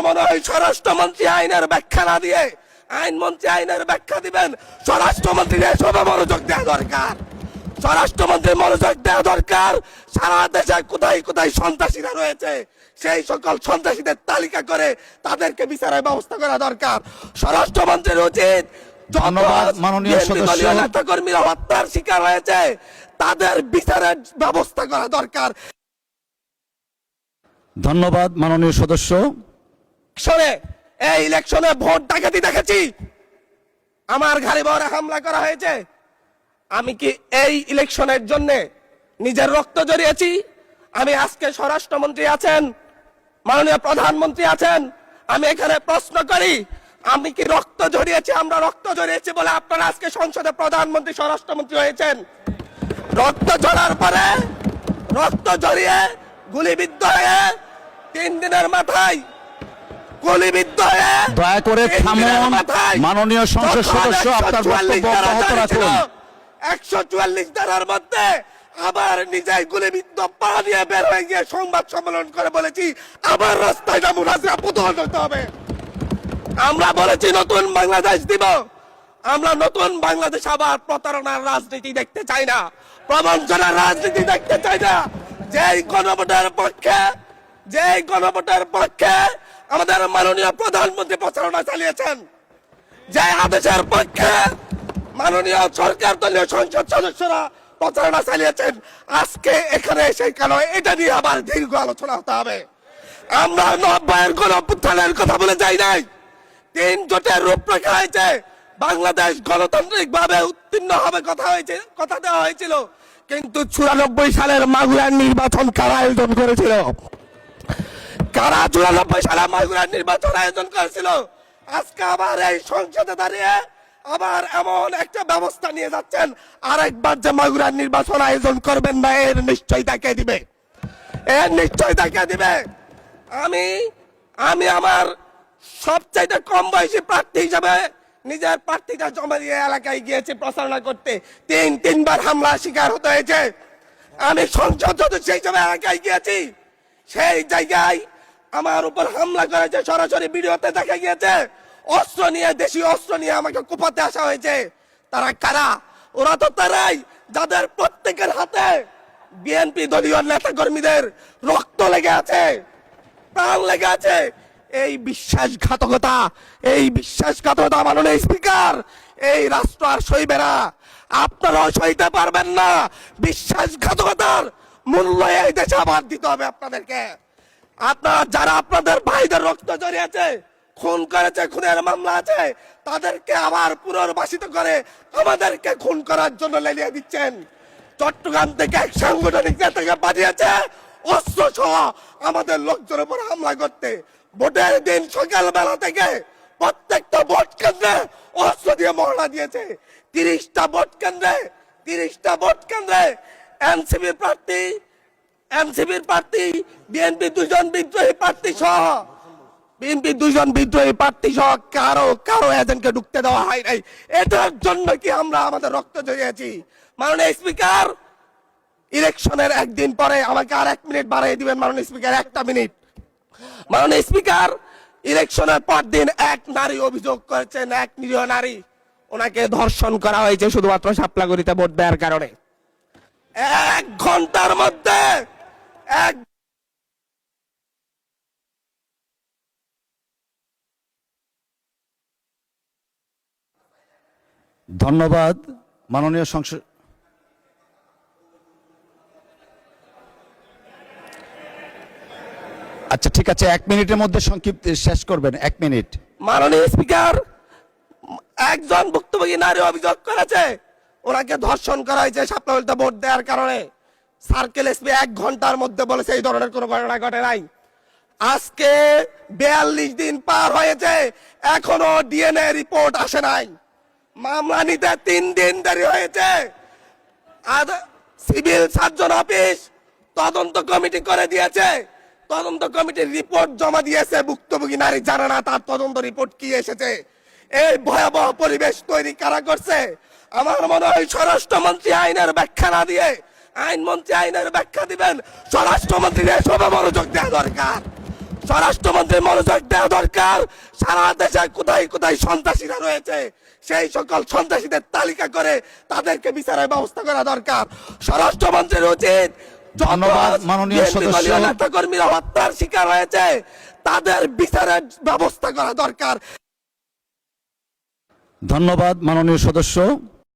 মনে হয় স্বরাষ্ট্রমন্ত্রী আইনের ব্যাখ্যা না দিয়ে আইনমন্ত্রী আইনের ব্যাখ্যা দিবেন। স্বরাষ্ট্রমন্ত্রীর এসবে মনোযোগ দেওয়া দরকার। স্বরাষ্ট্রমন্ত্রীর মনোযোগ দেওয়া দরকার। সারা দেশে কোথায় কোথায় সন্ত্রাসীরা রয়েছে সেই সকল সন্ত্রাসীদের তালিকা করে তাদেরকে বিচারের ব্যবস্থা করা দরকার। স্বরাষ্ট্রমন্ত্রীর উচিত ধন্যবাদ মাননীয় সদস্য। নেতা কর্মীরা হত্যার শিকার হয়েছে তাদের বিচারের ব্যবস্থা করা দরকার। ধন্যবাদ মাননীয় সদস্য। এই ইলেকশনে ভোট ডাকাতি দেখেছি, আমার ঘাড়ে বড় হামলা করা হয়েছে। আমি কি এই ইলেকশনের জন্য নিজের রক্ত জড়িয়েছি? আমি আজকে স্বরাষ্ট্রমন্ত্রী আছেন, মাননীয় প্রধানমন্ত্রী আছেন, আমি এখানে প্রশ্ন করি আমি কি রক্ত জড়িয়েছি? আমরা রক্ত জড়িয়েছি বলে আপনারা আজকে সংসদে প্রধানমন্ত্রী স্বরাষ্ট্রমন্ত্রী হয়েছেন। রক্ত ঝরার পরে রক্ত জড়িয়ে গুলিবিদ্ধ হয়ে 3 দিনের মাথায় গুলিবিদ্ধ হয়ে দয়া করে থামুন মাননীয় সংসদ সদস্য, আপনার বক্তব্য অব্যাহত রাখুন। 144 ধারার মধ্যে আবার নিজেই গুলিবিদ্ধ পা দিয়ে বের হয়ে গিয়ে সংবাদ সম্মেলন করে বলেছি আবার রাস্তায় নামুন, হাসিনা প্রতিহত হতে হবে। আমরা বলেছি নতুন বাংলাদেশ দিব। আমরা নতুন বাংলাদেশ আবার প্রতারণার রাজনীতি দেখতে চাই না, প্রবঞ্চনার রাজনীতি দেখতে চাই না। যেই গণভোটের পক্ষে আমাদের মাননীয় প্রধানমন্ত্রী প্রচারণা চালিয়েছেন, যে আদেশের পক্ষে মাননীয় সরকার দলীয় সংসদ সদস্যরা প্রচারণা চালিয়েছেন, আজকে এখানে এসে কেন এটা নিয়ে আবার দীর্ঘ আলোচনা হতে হবে? আমরা 90-এর গণঅভ্যুত্থানের কথা বলে যাই নাই। 3 জোটের রূপরেখা হয়েছে, বাংলাদেশ গণতান্ত্রিক ভাবে উত্তীর্ণ হবে কথা দেওয়া হয়েছিল, কিন্তু 94 সালের মাগুরার নির্বাচন কারা আয়োজন করেছিল? কারা 94 সালে মাগুরার নির্বাচন আয়োজন করেছিল? আজকে আবার এই সংসদে দাঁড়িয়ে আবার এমন একটা ব্যবস্থা নিয়ে যাচ্ছেন, আরেকবার যে মাগুরার নির্বাচন আয়োজন করবেন না এর নিশ্চয়তা কে দিবে? এর নিশ্চয়তা কে দিবে? আমি আমার সবচাইতে কম বয়সী প্রার্থী হিসাবে নিজের প্রার্থীটা জমা দিয়ে এলাকায় গিয়েছি প্রচারণা করতে, 3বার হামলা শিকার হতে হয়েছে। আমি সংসদ সদস্য হিসাবে এলাকায় গিয়েছি, সেই জায়গায় আমার উপর হামলা করেছে, সরাসরি ভিডিওতে দেখা গিয়েছে। অস্ত্র নিয়ে, দেশীয় অস্ত্র নিয়ে আমাকে কোপাতে আসা হয়েছে। তারা কারা? ওরা তো তারাই যাদের প্রত্যেকের হাতে বিএনপি দলীয় নেতা কর্মীদের রক্ত লেগে আছে, প্রাণ লেগে আছে। এই বিশ্বাসঘাতকতা মাননীয় স্পিকার, এই রাষ্ট্র আর সইবে না, আপনারাও সইতে পারবেন না। বিশ্বাসঘাতকতার মূল্য এই দেশে আবার দিতে হবে আপনাদেরকে। আপনারা যারা আপনাদের ভাইদের রক্ত জড়িয়েছে, খুন করেছে, খুনের মামলা আছে, তাদেরকে আবার পুনর্বাসিত করে আমাদেরকে খুন করার জন্য লেলিয়ে দিচ্ছেন। চট্টগ্রাম থেকে এক সাংগঠনিক নেতাকে পাঠিয়েছে অস্ত্র সহ আমাদের লোকজনের উপর হামলা করতে। ভোটের দিন সকালবেলা থেকে প্রত্যেকটা ভোট কেন্দ্রে অস্ত্র দিয়ে মহড়া দিয়েছে। 30টা ভোট কেন্দ্রে এনসিপির প্রার্থী, বিএনপি 2 জন বিদ্রোহী প্রার্থী সহ কারো এজেন্টকে ঢুকতে দেওয়া হয় নাই। এটার জন্য কি আমরা আমাদের রক্ত জড়িয়েছি? মাননীয় স্পিকার, ইলেকশনের একদিন পরে আমাকে আর 1 মিনিট বাড়িয়ে দিবেন মাননীয় স্পিকার, 1টা মিনিট। মাননীয় স্পিকার, ইলেকশনের পর দিন এক নারী অভিযোগ করেছেন, এক নিরীহ নারী, ওনাকে ধর্ষণ করা হয়েছে শুধুমাত্র শাপলাগুড়িতে ভোট দেওয়ার কারণে। 1 ঘন্টার মধ্যে ধন্যবাদ মাননীয় সংসদ। আচ্ছা ঠিক আছে, 1 মিনিটের মধ্যে সংক্ষিপ্ত শেষ করবেন, 1 মিনিট। মাননীয় স্পিকার, একজন ভুক্তভোগী নারী অভিযোগ করেছে ওনাকে ধর্ষণ করা হয়েছে শাপলাগুড়িতে ভোট দেওয়ার কারণে। সার্কেল এসপি 1 ঘন্টার মধ্যে বলেছে এই ধরনের কোনো ঘটনা ঘটে নাই। আজকে 42 দিন পার হয়েছে, এখনো ডিএনএ রিপোর্ট আসে নাই। মামলা নিতে 3 দিন দেরি হয়েছে। সিভিল সার্জন অফিস তদন্ত কমিটি করে দিয়েছে, তদন্ত কমিটির রিপোর্ট জমা দিয়েছে, ভুক্তভোগী নারী জানে না তার তদন্ত রিপোর্ট কি এসেছে। এই ভয়াবহ পরিবেশ তৈরি কারা করছে? আমার মনে হয় স্বরাষ্ট্রমন্ত্রী আইনের ব্যাখ্যা না দিয়ে আইনমন্ত্রী আইনের ব্যাখ্যা দিবেন। স্বরাষ্ট্রমন্ত্রীর এসবে মনোযোগ দেওয়া দরকার। স্বরাষ্ট্রমন্ত্রীর মনোযোগ দেওয়া দরকার। সারা দেশে কোথায় কোথায় সন্ত্রাসীরা রয়েছে সেই সকল সন্ত্রাসীদের তালিকা করে তাদেরকে বিচারের ব্যবস্থা করা দরকার। স্বরাষ্ট্রমন্ত্রীর উচিত ধন্যবাদ মাননীয় সদস্য। নেতা কর্মীরা হত্যার শিকার হয়েছে তাদের বিচারের ব্যবস্থা করা দরকার। ধন্যবাদ মাননীয় সদস্য।